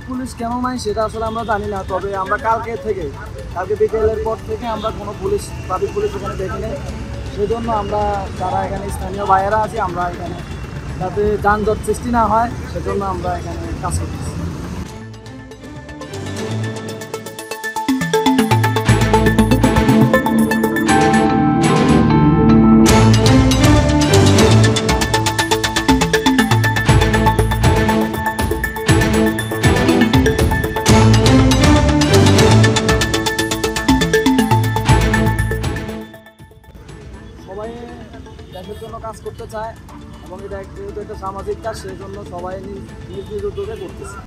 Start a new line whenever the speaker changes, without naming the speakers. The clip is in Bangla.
ট্রাফিক পুলিশ কেন নাই সেটা আসলে আমরা জানি না, তবে আমরা কালকে বিকেলের পর থেকে আমরা কোনো ট্রাফিক পুলিশ এখানে দেখিনি। সেজন্য আমরা যারা এখানে স্থানীয় ভাইয়েরা আছি, আমরা এখানে যাতে যানজট সৃষ্টি না হয় সেজন্য আমরা এখানে কাজ করতেছি। সবাই দেশের জন্য কাজ করতে চায় এবং এটা যেহেতু একটা সামাজিক কাজ, সেই জন্য সবাই নিজ নিজ উদ্যোগে করতেছে।